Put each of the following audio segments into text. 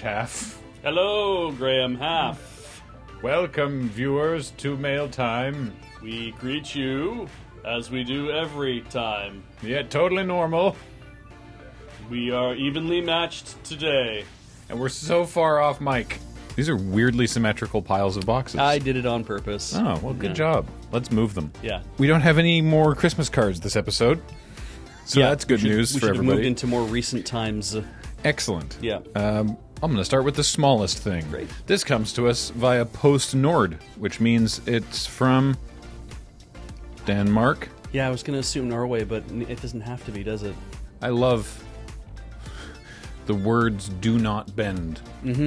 Half. Hello, Graham Half. Welcome, viewers, to Mail Time. We greet you as we do every time. Yeah, totally normal. We are evenly matched today. And we're so far off mic. These are weirdly symmetrical piles of boxes. I did it on purpose. Oh, well, good job. Let's move them. Yeah. We don't have any more Christmas cards this episode. So that's good news for everybody. We should have moved into more recent times. Excellent. Yeah. I'm going to start with the smallest thing. Great. This comes to us via Post Nord, which means it's from Denmark. Yeah, I was going to assume Norway, but it doesn't have to be, does it? I love the words "do not bend"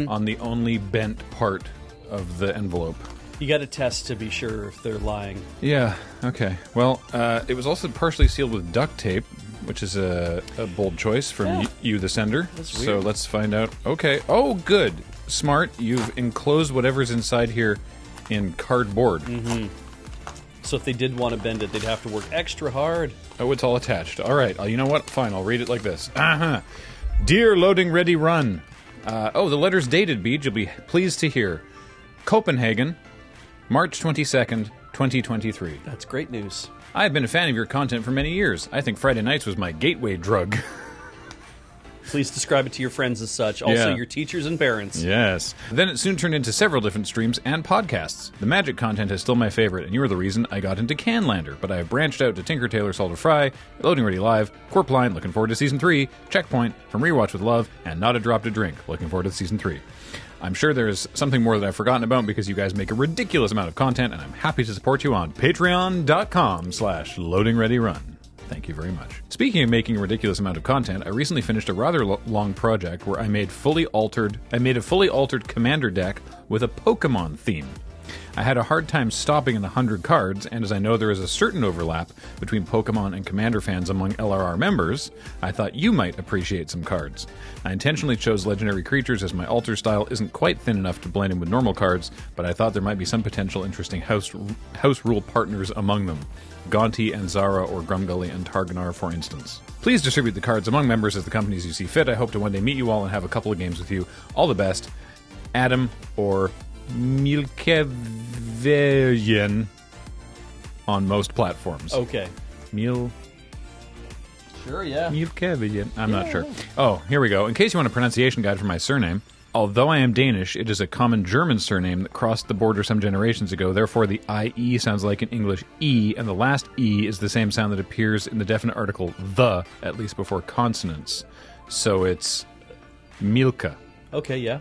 on the only bent part of the envelope. You got to test to be sure if they're lying. Yeah, okay. Well, it was also partially sealed with duct tape, which is a bold choice from you, the sender. That's weird. So let's find out. Okay. Oh, good. Smart. You've enclosed whatever's inside here in cardboard. So if they did want to bend it, they'd have to work extra hard. Oh, it's all attached. All right. You know what? Fine. I'll read it like this. Dear Loading Ready Run. The letter's dated, Beej. You'll be pleased to hear. Copenhagen, March 22nd, 2023. That's great news. I've been a fan of your content for many years. I think Friday nights was my gateway drug. Please describe it to your friends as such. Also, your teachers and parents. Yes. Then it soon turned into several different streams and podcasts. The Magic content is still my favorite, and you were the reason I got into Canlander. But I have branched out to Tinker Tailor Solve Fry, Loading Ready Live, Corp Line, looking forward to Season 3, Checkpoint, From Rewatch with Love, and Not a Drop to Drink, looking forward to Season 3. I'm sure there's something more that I've forgotten about because you guys make a ridiculous amount of content, and I'm happy to support you on patreon.com/loadingreadyrun. Thank you very much. Speaking of making a ridiculous amount of content, I recently finished a rather long project where I made a fully altered commander deck with a Pokemon theme. I had a hard time stopping in the 100 cards, and as I know there is a certain overlap between Pokemon and Commander fans among LRR members, I thought you might appreciate some cards. I intentionally chose legendary creatures as my alter style isn't quite thin enough to blend in with normal cards, but I thought there might be some potential interesting house rule partners among them. Gonti and Zara, or Grumgully and Targanar, for instance. Please distribute the cards among members as the companies you see fit. I hope to one day meet you all and have a couple of games with you. All the best. Adam, or Milkevian on most platforms. Okay. Sure, yeah. Milkevian. I'm not sure. Oh, here we go. In case you want a pronunciation guide for my surname, although I am Danish, it is a common German surname that crossed the border some generations ago. Therefore, the IE sounds like an English E, and the last E is the same sound that appears in the definite article the, at least before consonants. So it's Milka. Okay, yeah.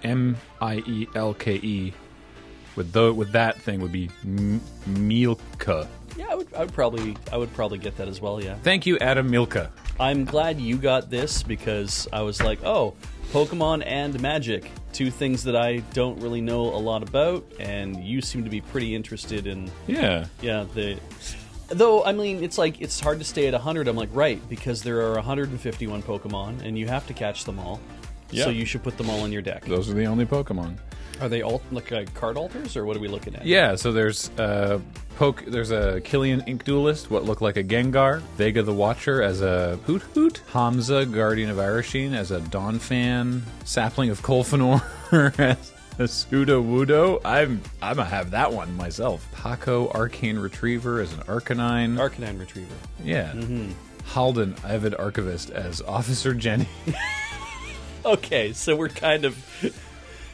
Mielke. With that thing would be Milka. Yeah, I would probably get that as well, yeah. Thank you, Adam Milka. I'm glad you got this because I was like, oh, Pokemon and Magic, two things that I don't really know a lot about, and you seem to be pretty interested in. Yeah. Though, I mean, it's hard to stay at 100. I'm like, right, because there are 151 Pokemon, and you have to catch them all. Yeah. So you should put them all in your deck. Those are the only Pokemon. Are they all like card alters, or what are we looking at? Yeah, so there's there's a Killian Ink Duelist, what looked like a Gengar, Vega the Watcher as a Hoot Hoot, Hamza, Guardian of Irishine as a Donphan, Sapling of Kolfanor as a Sudowoodo. I'm gonna have that one myself. Paco, Arcane Retriever as an Arcanine. Arcanine Retriever. Yeah. Halden, Avid Archivist as Officer Jenny. Okay, so we're kind of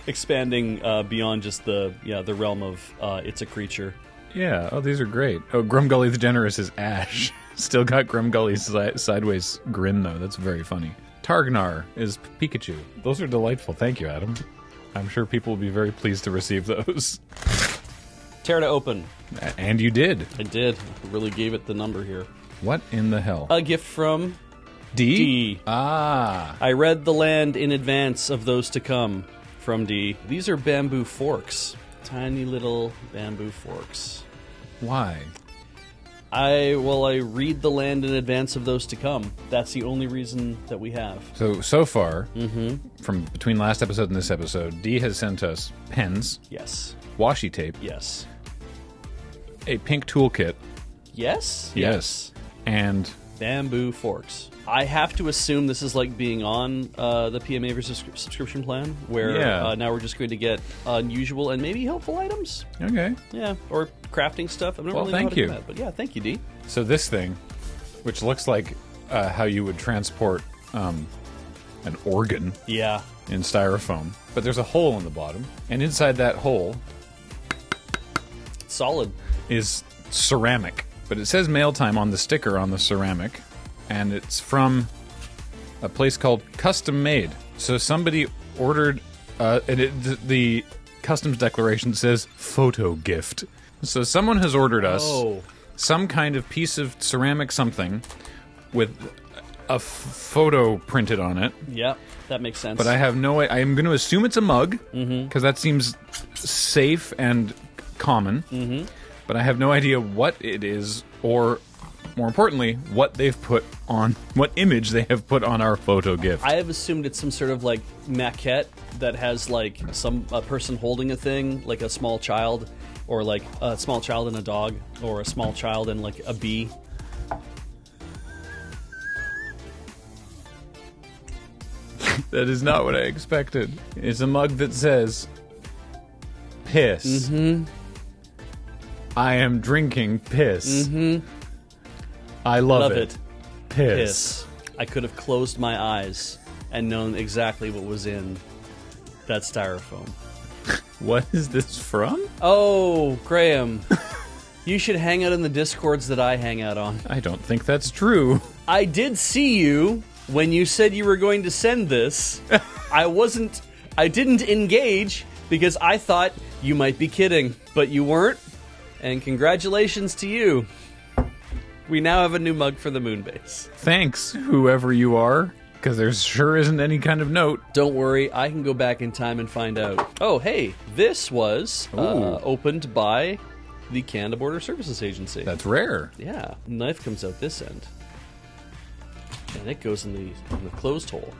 expanding beyond just the realm of it's a creature. Yeah, these are great. Oh, Grumgully the Generous is Ash. Still got Grumgully's sideways grin, though. That's very funny. Targanar is Pikachu. Those are delightful. Thank you, Adam. I'm sure people will be very pleased to receive those. Tear to open. And you did. I did. I really gave it the number here. What in the hell? A gift from D? I read the land in advance of those to come from D. These are bamboo forks. Tiny little bamboo forks. Why? I read the land in advance of those to come. That's the only reason that we have. So far, from between last episode and this episode, D has sent us pens. Yes. Washi tape. Yes. A pink toolkit. Yes? Yes. And Bamboo forks. I have to assume this is like being on the PMA versus subscription plan, where now we're just going to get unusual and maybe helpful items. Okay. Yeah, or crafting stuff. I don't really know how to do that, but yeah, thank you, D. So this thing, which looks like how you would transport an organ in styrofoam, but there's a hole in the bottom, and inside that hole solid is ceramic. But it says mail time on the sticker on the ceramic, and it's from a place called Custom Made. So somebody ordered, the customs declaration says photo gift. So someone has ordered us some kind of piece of ceramic something with a photo printed on it. Yeah, that makes sense. But I have no way. I am going to assume it's a mug, because that seems safe and common. But I have no idea what it is, or more importantly, what they've put on, what image they have put on our photo gift. I have assumed it's some sort of like maquette that has like a person holding a thing, like a small child, or like a small child and a dog, or a small child and like a bee. That is not what I expected. It's a mug that says piss. I am drinking piss. I love it. Piss. I could have closed my eyes and known exactly what was in that styrofoam. What is this from? Oh, Graham. You should hang out in the Discords that I hang out on. I don't think that's true. I did see you when you said you were going to send this. I didn't engage because I thought you might be kidding, but you weren't. And congratulations to you. We now have a new mug for the Moonbase. Thanks, whoever you are, because there sure isn't any kind of note. Don't worry, I can go back in time and find out. Oh, hey, this was opened by the Canada Border Services Agency. That's rare. Yeah, knife comes out this end. And it goes in the closed hole.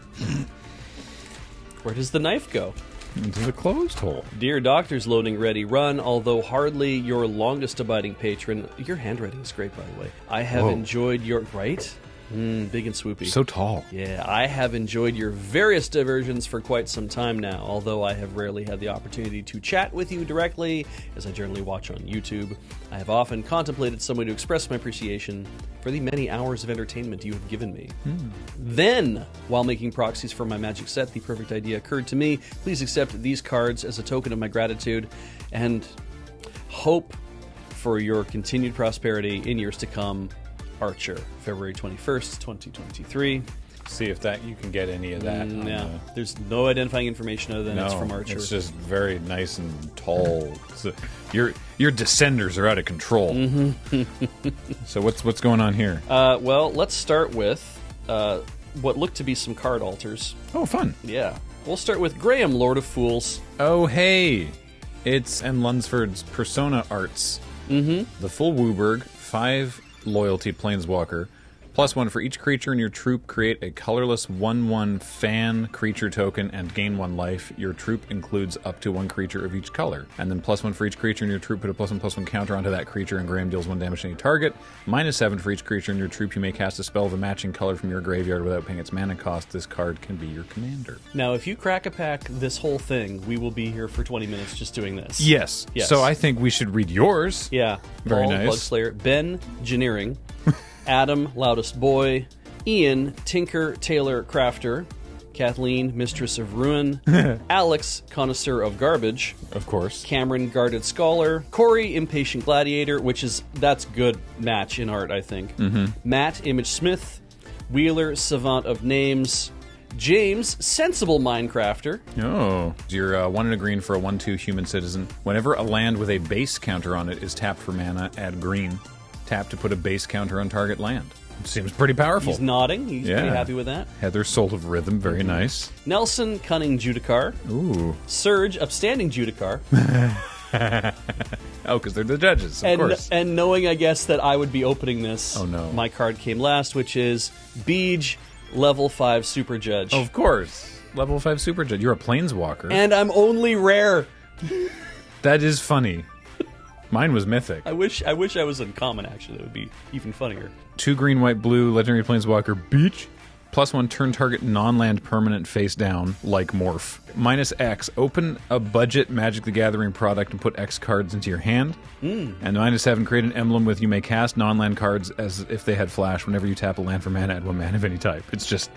Where does the knife go? Into the closed hole. Dear Doctors, Loading Ready Run, although hardly your longest abiding patron, your handwriting is great, by the way. I have enjoyed your... Right? Big and swoopy. So tall. Yeah, I have enjoyed your various diversions for quite some time now, although I have rarely had the opportunity to chat with you directly, as I generally watch on YouTube. I have often contemplated some way to express my appreciation for the many hours of entertainment you have given me. Then, while making proxies for my magic set, the perfect idea occurred to me. Please accept these cards as a token of my gratitude and hope for your continued prosperity in years to come. Archer, February 21st, 2023. See if that you can get any of that. There's no identifying information other than it's from Archer. It's just very nice and tall. So your descenders are out of control. So what's going on here? Well, let's start with what look to be some card alters. Oh, fun. Yeah. We'll start with Graham, Lord of Fools. Oh, hey. It's N. Lunsford's Persona Arts. The full Wooburg, 5 loyalty planeswalker, +1 for each creature in your troop. Create a colorless 1/1 fan creature token and gain 1 life. Your troop includes up to 1 creature of each color. And then +1 for each creature in your troop. Put a +1/+1 counter onto that creature, and Graham deals 1 damage to any target. -7 for each creature in your troop. You may cast a spell of a matching color from your graveyard without paying its mana cost. This card can be your commander. Now, if you crack a pack this whole thing, we will be here for 20 minutes just doing this. Yes. So I think we should read yours. Yeah. Very Paul, nice. Bugslayer, Ben, Engineering, Adam, Loudest Boy, Ian, Tinker, Taylor, Crafter, Kathleen, Mistress of Ruin, Alex, Connoisseur of Garbage, Of course. Cameron, Guarded Scholar, Corey, Impatient Gladiator, that's good match in art, I think. Matt, Image Smith, Wheeler, Savant of Names, James, Sensible Minecrafter. Oh. You're 1 and a green for a 1/2 human citizen. Whenever a land with a base counter on it is tapped for mana, add green. Tap to put a base counter on target land. Seems pretty powerful. He's nodding. He's pretty happy with that. Heather, Soul of Rhythm. Very nice. Nelson, Cunning Judicar. Ooh. Surge, Upstanding Judicar. Oh, because they're the judges, of course. And knowing, I guess, that I would be opening this, oh, no. My card came last, which is Beej, Level 5 Super Judge. Of course. Level 5 Super Judge. You're a planeswalker. And I'm only rare. That is funny. Mine was mythic. I wish I was uncommon, actually. That would be even funnier. 2 green, white, blue, legendary planeswalker, beach. +1 turn target non-land permanent face down, like Morph. -X, open a budget Magic the Gathering product and put X cards into your hand. And -7, create an emblem with you may cast non-land cards as if they had flash. Whenever you tap a land for mana, add 1 mana of any type. It's just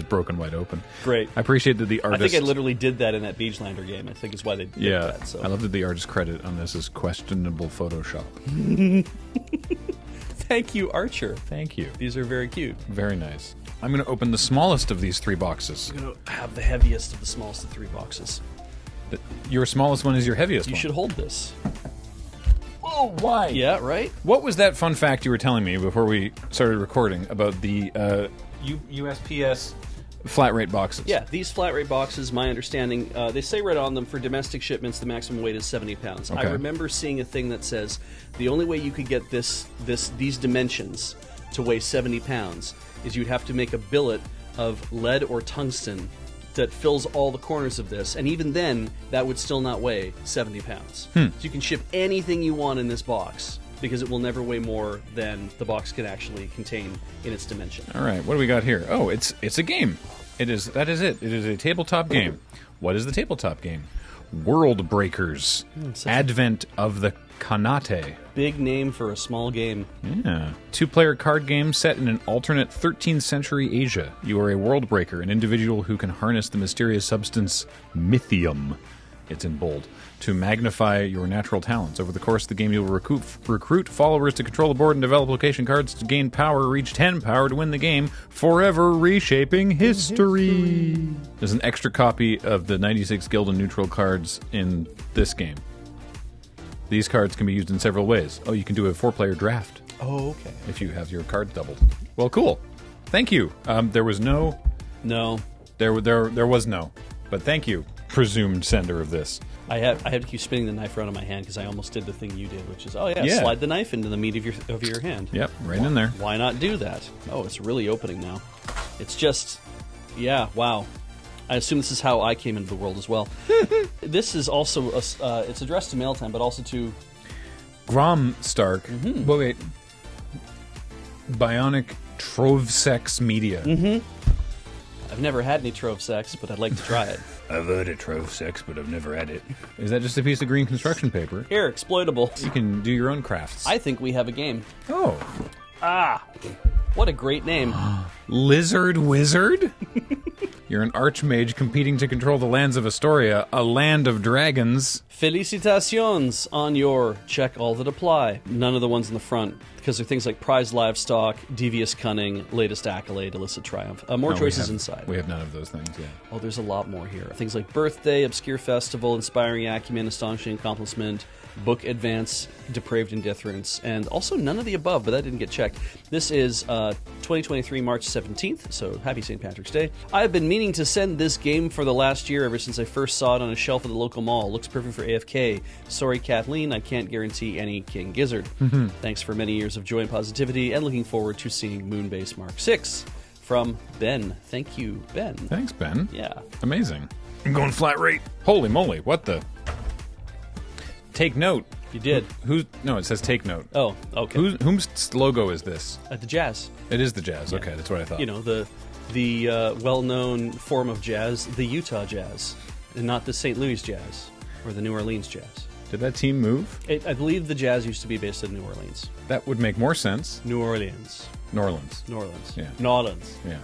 broken wide open. Great. I appreciate that the artist... I think I literally did that in that Beachlander game. I think is why they did that. So. I love that the artist credit on this is questionable Photoshop. Thank you, Archer. Thank you. These are very cute. Very nice. I'm going to open the smallest of these 3 boxes. I'm going to have the heaviest of the smallest of 3 boxes. Your smallest one is your heaviest one. You should hold this. Oh, why? Yeah, right? What was that fun fact you were telling me before we started recording about the USPS flat rate boxes? Yeah, these flat rate boxes, my understanding, they say right on them for domestic shipments the maximum weight is 70 pounds. Okay. I remember seeing a thing that says the only way you could get these dimensions to weigh 70 pounds is you'd have to make a billet of lead or tungsten that fills all the corners of this, and even then, that would still not weigh 70 pounds. So you can ship anything you want in this box, because it will never weigh more than the box can actually contain in its dimension. All right, what do we got here? Oh, it's a game. That is it. It is a tabletop game. What is the tabletop game? World Breakers. Advent of the Kanate. Big name for a small game. Yeah. 2-player card game set in an alternate 13th century Asia. You are a world breaker, an individual who can harness the mysterious substance mythium. It's in bold. To magnify your natural talents. Over the course of the game, you'll recruit followers to control the board and develop location cards to gain power, reach 10 power to win the game, forever reshaping history. There's an extra copy of the 96 Guild and Neutral cards in this game. These cards can be used in several ways. Oh, you can do a 4-player draft. Oh, okay. If you have your cards doubled. Well, cool. Thank you. There was no... No. There was no. But thank you, presumed sender of this. I have to keep spinning the knife around in my hand because I almost did the thing you did, which is, slide the knife into the meat of your hand. Yep, right in there. Why not do that? Oh, it's really opening now. It's just, yeah, wow. I assume this is how I came into the world as well. This is also, it's addressed to Mailtime, but also to... Grom Stark. Wait. Bionic Trovesex Media. I've never had any Trove Sex, but I'd like to try it. I've heard of Trovesex, but I've never had it. Is that just a piece of green construction paper? Here, exploitable. You can do your own crafts. I think we have a game. Oh. What a great name. Lizard Wizard? You're an archmage competing to control the lands of Astoria, a land of dragons. Felicitations on your check all that apply. None of the ones in the front, because they're things like prized livestock, devious cunning, latest accolade, illicit triumph. More choices inside. We have none of those things, yeah. Oh, there's a lot more here. Things like birthday, obscure festival, inspiring acumen, astonishing accomplishment, book advance, depraved indifference, and also none of the above, but that didn't get checked. This is 2023, March 17th, so happy St. Patrick's Day. I've been meaning to send this game for the last year ever since I first saw it on a shelf at the local mall. Looks perfect for AFK. Sorry, Kathleen, I can't guarantee any King Gizzard. Thanks for many years of joy and positivity, and looking forward to seeing Moonbase Mark 6. From Ben. Thank you, Ben. Thanks, Ben. Yeah. Amazing. I'm going flat rate. Holy moly, what the... Take note. You did. No, it says take note. Oh, okay. Whose logo is this? The Jazz. It is the Jazz. Okay, that's what I thought. You know, the well-known form of jazz, the Utah Jazz, and not the St. Louis Jazz or the New Orleans Jazz. Did that team move? I believe the Jazz used to be based in New Orleans. That would make more sense. New Orleans. New Orleans. Yeah. New Orleans. Yeah.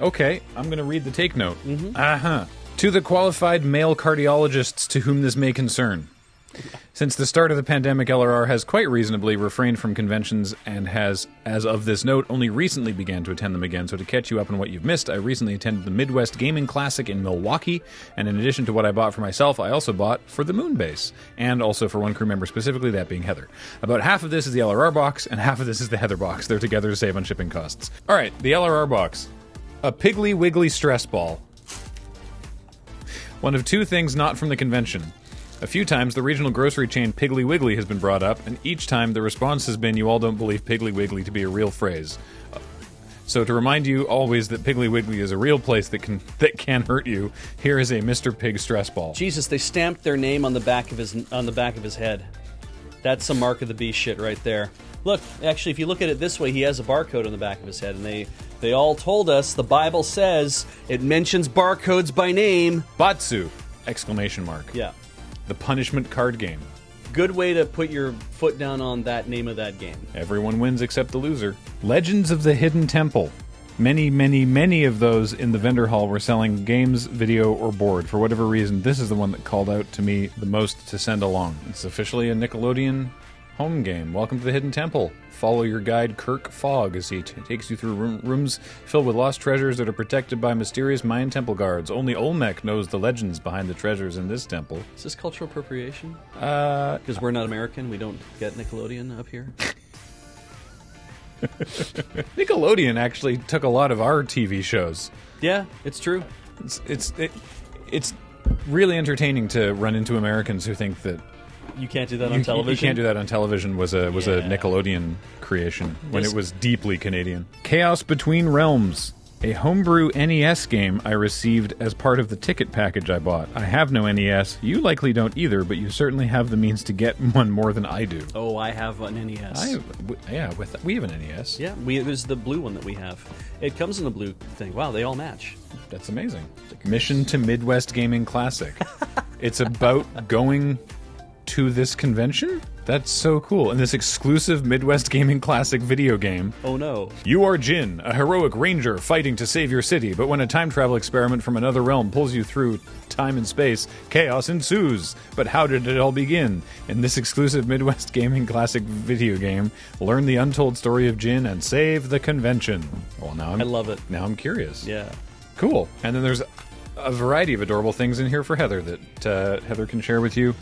Okay, I'm going to read the take note. To the qualified male cardiologists to whom this may concern. Since the start of the pandemic, LRR has quite reasonably refrained from conventions and has, as of this note, only recently began to attend them again. So to catch you up on what you've missed, I recently attended the Midwest Gaming Classic in Milwaukee, and in addition to what I bought for myself, I also bought for the Moonbase, and also for one crew member specifically, that being Heather. About half of this is the LRR box, and half of this is the Heather box. They're together to save on shipping costs. All right, the LRR box. A Piggly Wiggly stress ball. One of two things not from the convention. A few times, the regional grocery chain Piggly Wiggly has been brought up, and each time the response has been, you all don't believe Piggly Wiggly to be a real phrase. So to remind you always that Piggly Wiggly is a real place that can hurt you, here is a Mr. Pig stress ball. Jesus, they stamped their name on the back of his head. That's some Mark of the Beast shit right there. Look, actually, if you look at it this way, he has a barcode on the back of his head, and they all told us, the Bible says, it mentions barcodes by name. Batsu! Exclamation mark. Yeah. The punishment card game. Good way to put your foot down on that name of that game. Everyone wins except the loser. Legends of the Hidden Temple. Many, many, many of those in the vendor hall were selling games, video, or board. For whatever reason, this is the one that called out to me the most to send along. It's officially a Nickelodeon home game. Welcome to the Hidden Temple. Follow your guide Kirk Fogg as he takes you through rooms filled with lost treasures that are protected by mysterious Mayan temple guards. Only Olmec knows the legends behind the treasures in this temple. Is this cultural appropriation? Because we're not American, we don't get Nickelodeon up here. Nickelodeon actually took a lot of our TV shows. Yeah, it's true. It's really entertaining to run into Americans who think that you can't do that on television. You can't do that on television was a Nickelodeon creation when it was deeply Canadian. Chaos Between Realms, a homebrew NES game I received as part of the ticket package I bought. I have no NES. You likely don't either, but you certainly have the means to get one more than I do. Oh, I have an NES. We have an NES. Yeah, there's the blue one that we have. It comes in a blue thing. Wow, they all match. That's amazing. Mission to Midwest Gaming Classic. It's about going to this convention? That's so cool. And this exclusive Midwest Gaming Classic video game. Oh no. You are Jin, a heroic ranger fighting to save your city, but when a time travel experiment from another realm pulls you through time and space, chaos ensues. But how did it all begin? In this exclusive Midwest Gaming Classic video game, learn the untold story of Jin and save the convention. Well, I love it. Now I'm curious. Yeah. Cool. And then there's a variety of adorable things in here for Heather that Heather can share with you.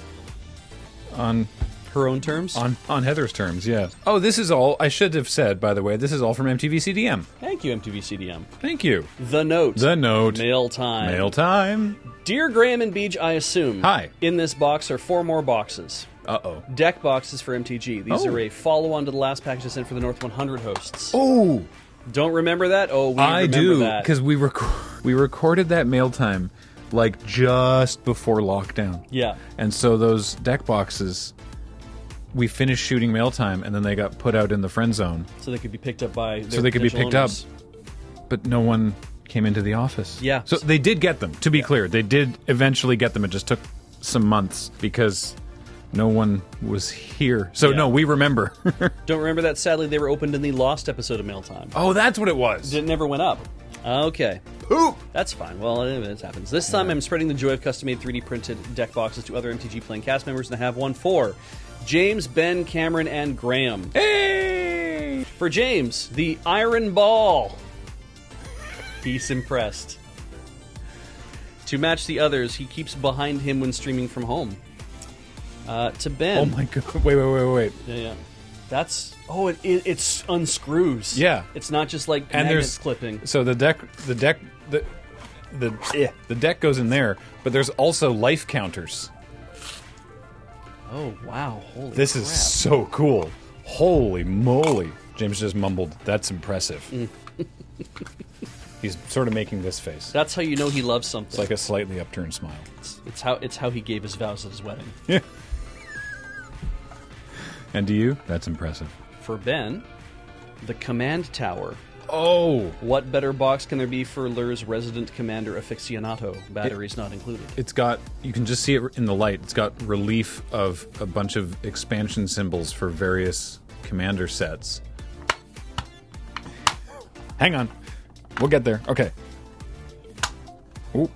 On her own terms? On Heather's terms, yeah. Oh, this is all, I should have said, by the way, this is all from MTV CDM. Thank you, MTV CDM. Thank you. The Note. The Note. Mail time. Mail time. Dear Graham and Beej, I assume. Hi. In this box are 4 more boxes. Uh-oh. Deck boxes for MTG. These are a follow-on to the last package I sent for the North 100 hosts. Oh! Don't remember that? Oh, we remember that. I do, because we recorded that mail time like just before lockdown. Yeah. And so those deck boxes, we finished shooting mail time, and then they got put out in the friend zone. So they could be picked up by their So they could be picked owners. up, but no one came into the office. Yeah. So they did get them, to be clear. They did eventually get them. It just took some months because no one was here. So no, we remember. Don't remember that. Sadly, they were opened in the lost episode of Mail Time. Oh, that's what it was. It never went up. Okay. Poop! That's fine. Well, it happens. This time I'm spreading the joy of custom-made 3D printed deck boxes to other MTG playing cast members, and I have one for James, Ben, Cameron, and Graham. Hey! For James, the Iron Ball. He's impressed. To match the others, he keeps behind him when streaming from home. To Ben. Oh my god! Wait! Yeah. That's it unscrews. Yeah, it's not just like magnets clipping. So the deck goes in there, but there's also life counters. Oh wow! Holy this crap. Is so cool! Holy moly! James just mumbled, "That's impressive." He's sort of making this face. That's how you know he loves something. It's like a slightly upturned smile. It's how he gave his vows at his wedding. Yeah. And to you, that's impressive. For Ben, the Command Tower. Oh! What better box can there be for Lur's Resident Commander Aficionato? Batteries not included. It's got, you can just see it in the light, it's got relief of a bunch of expansion symbols for various commander sets. Hang on. We'll get there. Okay. Ooh.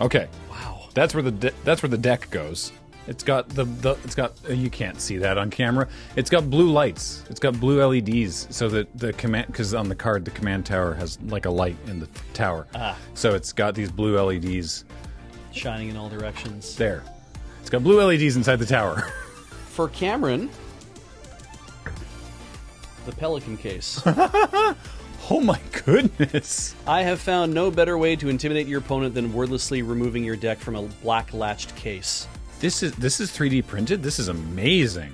Okay. Wow. That's where the deck goes. It's got it's got you can't see that on camera. It's got blue lights. It's got blue LEDs so that the command, because on the card the command tower has like a light in the tower. So it's got these blue LEDs shining in all directions. There. It's got blue LEDs inside the tower. For Cameron, the Pelican case. Oh my goodness. I have found no better way to intimidate your opponent than wordlessly removing your deck from a black latched case. This is 3D printed? This is amazing.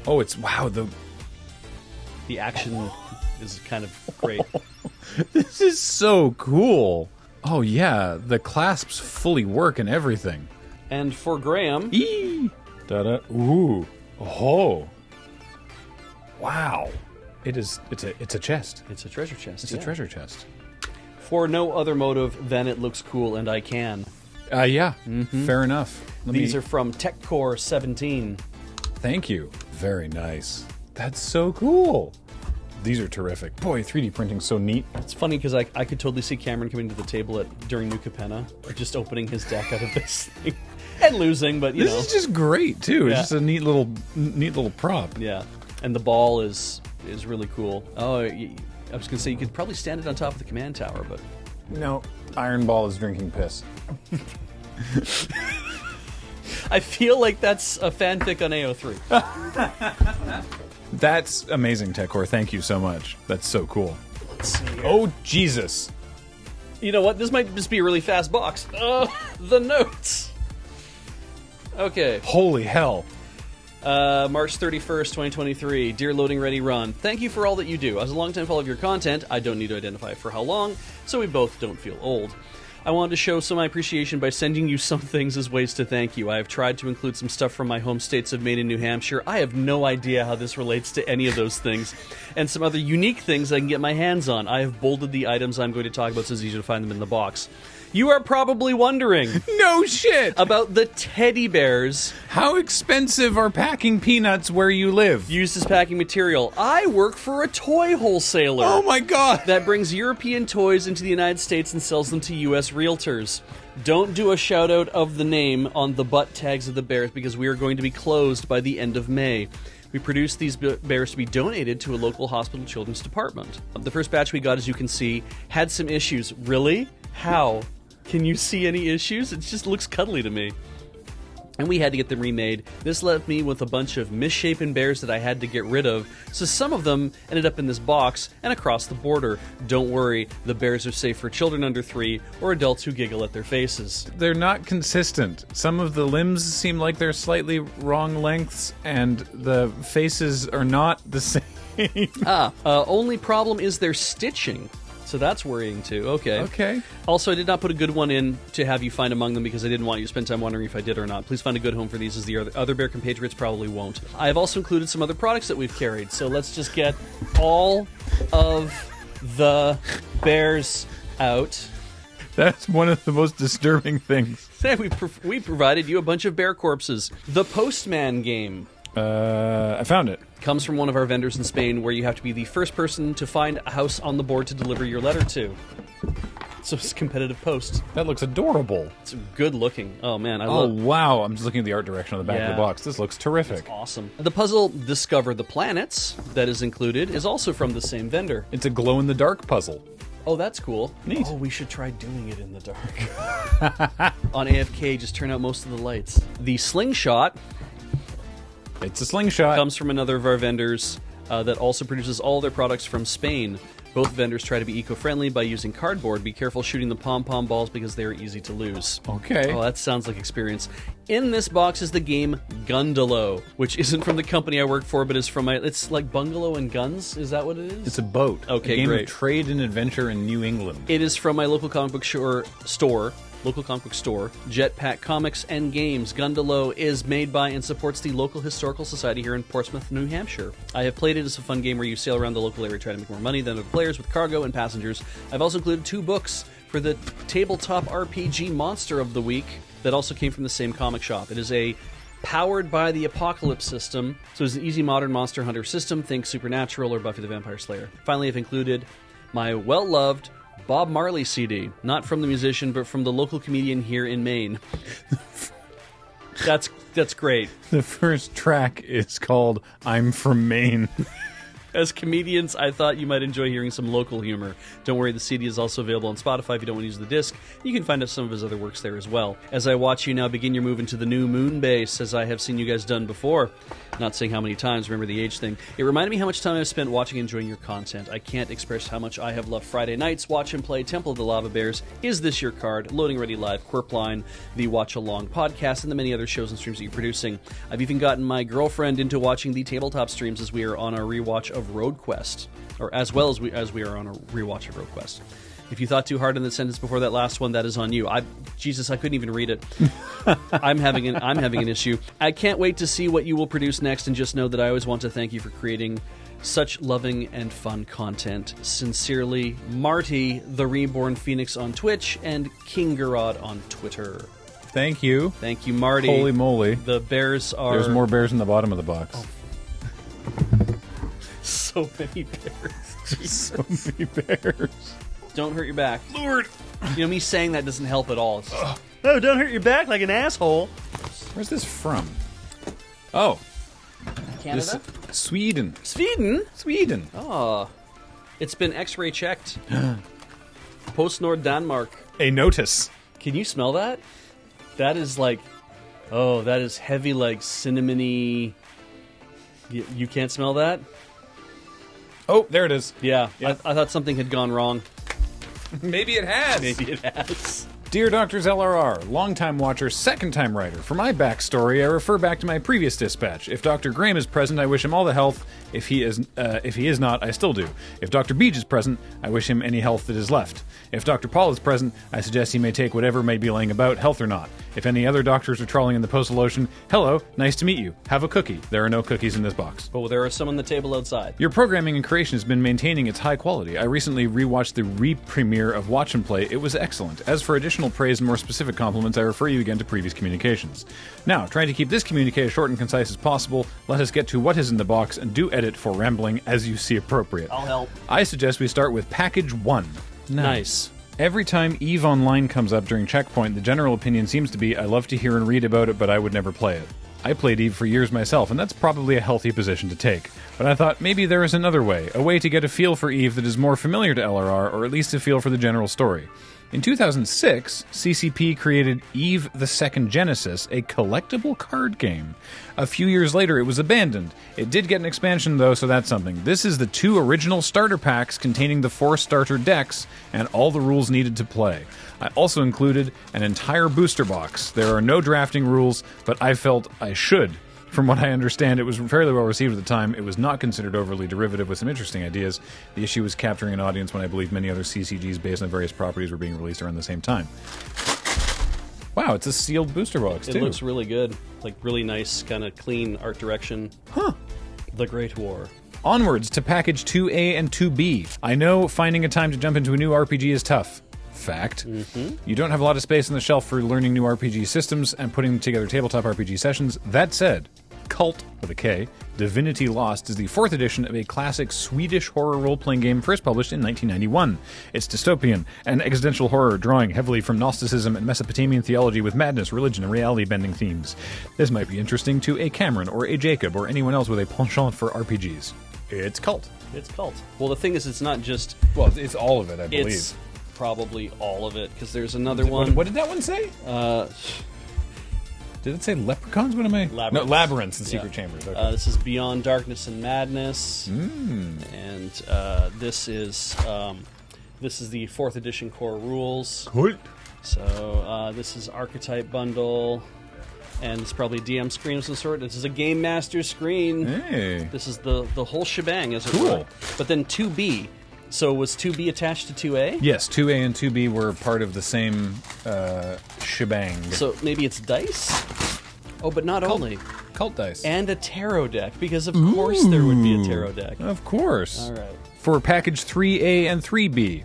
Oh, it's wow, the action is kind of great. This is so cool. Oh yeah, the clasps fully work and everything. And for Graham, Da-da. Ooh. Oh. Wow. It's a chest. It's a treasure chest. It's a treasure chest. For no other motive than it looks cool and I can. Yeah. Fair enough. These are from TechCore 17. Thank you. Very nice. That's so cool. These are terrific. Boy, 3D printing's so neat. It's funny because I could totally see Cameron coming to the table during New Capenna, just opening his deck out of this thing and losing, but This is just great too. It's just a neat little prop. Yeah, and the ball is really cool. Oh, I was gonna say you could probably stand it on top of the command tower, but No, Iron Ball is drinking piss. I feel like that's a fanfic on AO3. That's amazing, TechCore. Thank you so much. That's so cool. Let's see here. Oh, Jesus. You know what? This might just be a really fast box. The notes. Okay. Holy hell. March 31st, 2023. Dear Loading Ready Run, thank you for all that you do. As a longtime follower of your content, I don't need to identify for how long, so we both don't feel old. I wanted to show some of my appreciation by sending you some things as ways to thank you. I have tried to include some stuff from my home states of Maine and New Hampshire. I have no idea how this relates to any of those things. And some other unique things I can get my hands on. I have bolded the items I'm going to talk about so it's easy to find them in the box. You are probably wondering No shit. about the teddy bears How expensive are packing peanuts where you live? used as packing material. I work for a toy wholesaler. Oh my god. That brings European toys into the United States and sells them to U.S. realtors. Don't do a shout-out of the name on the butt tags of the bears because we are going to be closed by the end of May. We produced these bears to be donated to a local hospital children's department. The first batch we got, as you can see, had some issues. Really? How? Can you see any issues? It just looks cuddly to me. And we had to get them remade. This left me with a bunch of misshapen bears that I had to get rid of, so some of them ended up in this box and across the border. Don't worry, the bears are safe for children under 3 or adults who giggle at their faces. They're not consistent. Some of the limbs seem like they're slightly wrong lengths, and the faces are not the same. Only problem is their stitching. So that's worrying too. Okay. Also, I did not put a good one in to have you find among them because I didn't want you to spend time wondering if I did or not. Please find a good home for these, as the other bear compatriots probably won't. I have also included some other products that we've carried. So let's just get all of the bears out. That's one of the most disturbing things. We provided you a bunch of bear corpses. The Postman game. I found it. Comes from one of our vendors in Spain, where you have to be the first person to find a house on the board to deliver your letter to. So it's competitive post. That looks adorable. It's good looking. Oh man, I Oh love. wow! I'm just looking at the art direction on the back of Yeah. the box. This looks terrific. It's awesome. The puzzle Discover the Planets that is included is also from the same vendor. It's a glow-in-the-dark puzzle. Oh, that's cool. Neat. Oh, we should try doing it in the dark. On AFK, just turn out most of the lights. The Slingshot It's a slingshot. comes from another of our vendors that also produces all their products from Spain. Both vendors try to be eco-friendly by using cardboard. Be careful shooting the pom-pom balls because they are easy to lose. Okay. Oh, that sounds like experience. In this box is the game Gundalo, which isn't from the company I work for, but is from it's like Bungalow and Guns. Is that what it is? It's a boat. Okay, a game great. of trade and adventure in New England. It is from my local comic book store, Jetpack Comics and Games. Gundalo is made by and supports the local historical society here in Portsmouth, New Hampshire. I have played it as a fun game where you sail around the local area trying to make more money than other players with cargo and passengers. I've also included 2 books for the tabletop RPG Monster of the Week that also came from the same comic shop. It is a powered by the Apocalypse system, so it's an easy modern monster hunter system. Think Supernatural or Buffy the Vampire Slayer. Finally, I've included my well-loved Bob Marley CD, not from the musician, but from the local comedian here in Maine. That's great. The first track is called I'm From Maine. As comedians, I thought you might enjoy hearing some local humor. Don't worry, the CD is also available on Spotify if you don't want to use the disc. You can find out some of his other works there as well. As I watch you now begin your move into the new moon base, as I have seen you guys done before, not saying how many times, remember the age thing, it reminded me how much time I've spent watching and enjoying your content. I can't express how much I have loved Friday nights, watch and play Temple of the Lava Bears, Is This Your Card, Loading Ready Live, Quirpline, the Watch Along podcast, and the many other shows and streams that you're producing. I've even gotten my girlfriend into watching the tabletop streams as we are on our rewatch of Road Quest, or as well as we are on a rewatch of Road Quest. If you thought too hard on the sentence before that last one, that is on you. Jesus, I couldn't even read it. I'm having an issue. I can't wait to see what you will produce next, and just know that I always want to thank you for creating such loving and fun content. Sincerely, Marty, the Reborn Phoenix on Twitch, and King Garrod on Twitter. Thank you. Thank you, Marty. Holy moly. The bears are... There's more bears in the bottom of the box. Oh. So many bears. So many bears. Don't hurt your back. Lord! You know, me saying that doesn't help at all. It's just, oh, don't hurt your back like an asshole. Where's this from? Oh. Canada? Sweden. Sweden? Oh. It's been x-ray checked. PostNord Denmark. A notice. Can you smell that? That is like... Oh, that is heavy, like, cinnamony... You can't smell that? Oh, there it is. Yeah. I thought something had gone wrong. Maybe it has. Maybe it has. Dear Doctors LRR, longtime watcher, second-time writer. For my backstory, I refer back to my previous dispatch. If Dr. Graham is present, I wish him all the health. If he is not, I still do. If Dr. Beach is present, I wish him any health that is left. If Dr. Paul is present, I suggest he may take whatever may be laying about, health or not. If any other doctors are trawling in the postal ocean, hello, nice to meet you. Have a cookie. There are no cookies in this box. Oh, there are some on the table outside. Your programming and creation has been maintaining its high quality. I recently rewatched the re-premiere of Watch and Play. It was excellent. As for additional praise and more specific compliments, I refer you again to previous communications. Now, trying to keep this communique as short and concise as possible, let us get to what is in the box and do edit for rambling as you see appropriate. I'll help. I suggest we start with Package 1. Nice. Every time EVE Online comes up during Checkpoint, the general opinion seems to be, I love to hear and read about it, but I would never play it. I played EVE for years myself, and that's probably a healthy position to take. But I thought maybe there is another way, a way to get a feel for EVE that is more familiar to LRR, or at least a feel for the general story. In 2006, CCP created EVE the Second Genesis, a collectible card game. A few years later, it was abandoned. It did get an expansion, though, so that's something. This is the 2 original starter packs containing the 4 starter decks and all the rules needed to play. I also included an entire booster box. There are no drafting rules, but I felt I should. From what I understand, it was fairly well received at the time. It was not considered overly derivative with some interesting ideas. The issue was capturing an audience when I believe many other CCGs based on various properties were being released around the same time. Wow, it's a sealed booster box, too. It looks really good. Like, really nice, kind of clean art direction. Huh. The Great War. Onwards to Package 2A and 2B. I know finding a time to jump into a new RPG is tough. Fact. You don't have a lot of space on the shelf for learning new RPG systems and putting together tabletop RPG sessions. That said, Cult, with a K, Divinity Lost is the 4th edition of a classic Swedish horror role-playing game first published in 1991. It's dystopian and existential horror, drawing heavily from Gnosticism and Mesopotamian theology with madness, religion, and reality-bending themes. This might be interesting to a Cameron or a Jacob or anyone else with a penchant for RPGs. It's Cult. It's Cult. Well, the thing is, it's not just... Well, it's all of it, I believe. It's probably all of it, because there's another one. What did that one say? Did it say leprechauns? What am I? Labyrinths. No, labyrinths and secret chambers. Okay. This is Beyond Darkness and Madness, and this is the 4th edition core rules. Cool. So this is Archetype Bundle, and it's probably a DM screen of some sort. This is a Game Master screen. Hey. This is the whole shebang, as it were. But then 2B. So was 2B attached to 2A? Yes, 2A and 2B were part of the same shebang. So maybe it's dice? Oh, but not only. Cult dice. And a tarot deck, because of course there would be a tarot deck. Of course. All right. For Package 3A and 3B.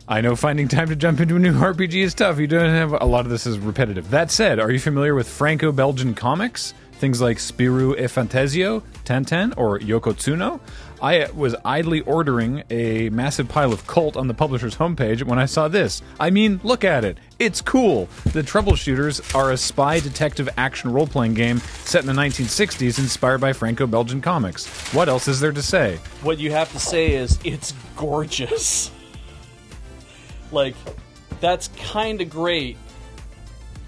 I know finding time to jump into a new RPG is tough. You don't have... A lot of this is repetitive. That said, are you familiar with Franco-Belgian comics? Things like Spirou e Fantasio, Tintin, or Yokotsuno? I was idly ordering a massive pile of Cult on the publisher's homepage when I saw this. I mean, look at it. It's cool. The Troubleshooters are a spy detective action role-playing game set in the 1960s inspired by Franco-Belgian comics. What else is there to say? What you have to say is, it's gorgeous. Like, that's kind of great.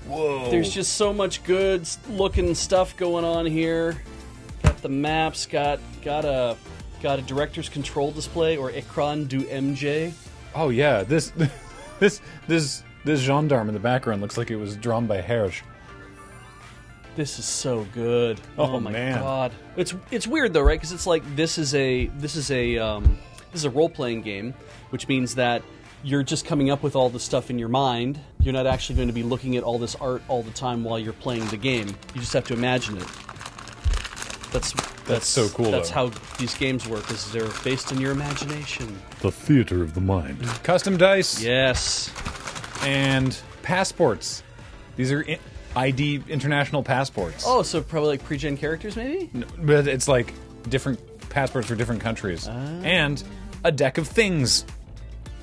Whoa. There's just so much good looking stuff going on here. Got the maps, got a director's control display, or Écran du MJ. Oh yeah, this gendarme in the background looks like it was drawn by Herge. This is so good. Oh my man. God. It's weird though, right? Because it's like this is a role playing game, which means that you're just coming up with all the stuff in your mind. You're not actually going to be looking at all this art all the time while you're playing the game. You just have to imagine it. That's so cool. That's though. how these games work, is they're based in your imagination. The theater of the mind. Custom dice. Yes. And passports. These are ID international passports. Oh, so probably like pre-gen characters, maybe? No, but it's like different passports for different countries. And a deck of things.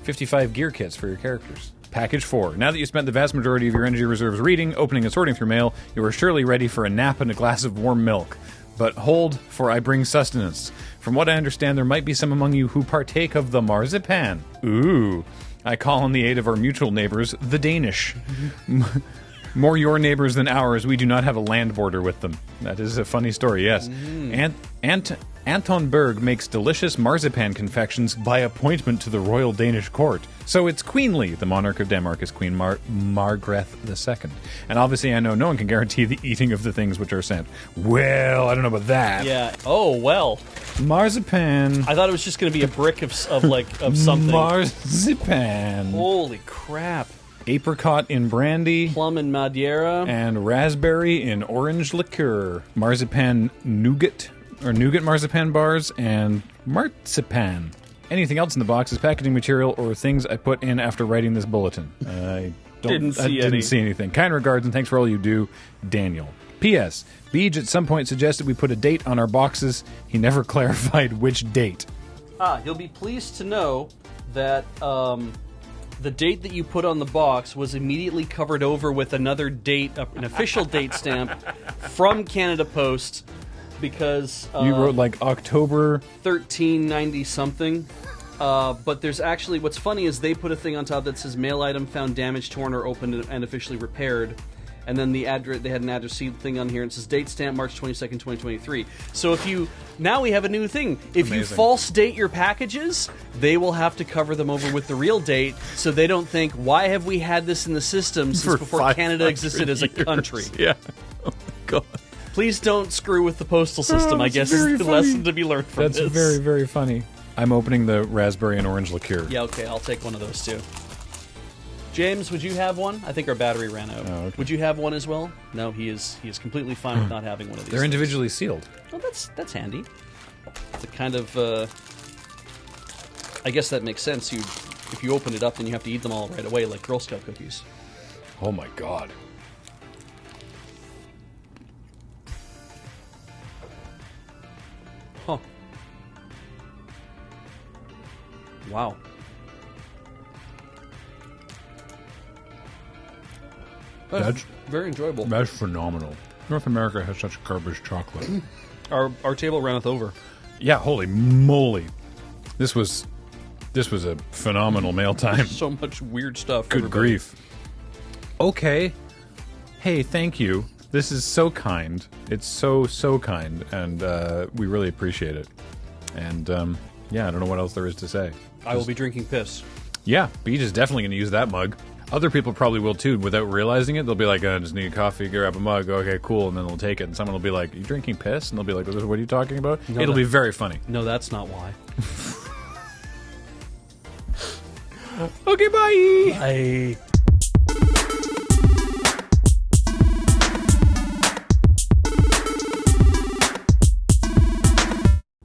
55 gear kits for your characters. Package 4. Now that you spent the vast majority of your energy reserves reading, opening, and sorting through mail, you are surely ready for a nap and a glass of warm milk. But hold, for I bring sustenance. From what I understand, there might be some among you who partake of the marzipan. Ooh. I call on the aid of our mutual neighbors, the Danish. More your neighbors than ours. We do not have a land border with them. That is a funny story, yes. Anton Berg makes delicious marzipan confections by appointment to the royal Danish court. So it's queenly. The monarch of Denmark is Queen Margrethe II. And obviously I know no one can guarantee the eating of the things which are sent. Well, I don't know about that. Yeah. Oh, well. Marzipan. I thought it was just going to be a brick of something. Marzipan. Holy crap. Apricot in brandy. Plum in Madeira. And raspberry in orange liqueur. Marzipan nougat. Or nougat marzipan bars, and marzipan. Anything else in the box is packaging material or things I put in after writing this bulletin. I didn't see anything. Kind regards and thanks for all you do, Daniel. P.S. Beej at some point suggested we put a date on our boxes. He never clarified which date. You'll be pleased to know that the date that you put on the box was immediately covered over with another date, an official date stamp from Canada Post. Because you wrote like October 1390 something, but there's actually, what's funny is they put a thing on top that says mail item found damaged, torn, or opened and officially repaired, and then the address, they had an address thing on here and it says date stamp March 22nd, 2023. So if you, now we have a new thing. If you false date your packages, they will have to cover them over with the real date, so they don't think, why have we had this in the system since before Canada existed as a country? Yeah. Oh my God. Please don't screw with the postal system, I guess is the lesson to be learned from this. That's very, very funny. I'm opening the raspberry and orange liqueur. Yeah, okay, I'll take one of those too. James, would you have one? I think our battery ran out. Oh, okay. Would you have one as well? No, he is completely fine with not having one of these. They're individually sealed. Well, that's handy. It's a kind of, I guess that makes sense. If you open it up, then you have to eat them all right away, like Girl Scout cookies. Oh my God. Huh. Wow. That's very enjoyable. That's phenomenal. North America has such garbage chocolate. Our table runneth over. Yeah, holy moly. This was a phenomenal mail time. So much weird stuff. Good grief. Okay. Hey, thank you. This is so kind. It's so kind, and we really appreciate it. And yeah, I don't know what else there is to say. I will be drinking piss. Yeah, Beej is definitely going to use that mug. Other people probably will too, without realizing it. They'll be like, I just need coffee, grab a mug, okay, cool, and then they'll take it, and someone will be like, you drinking piss? And they'll be like, what are you talking about? No, It'll be very funny. No, that's not why. Okay, bye! Bye.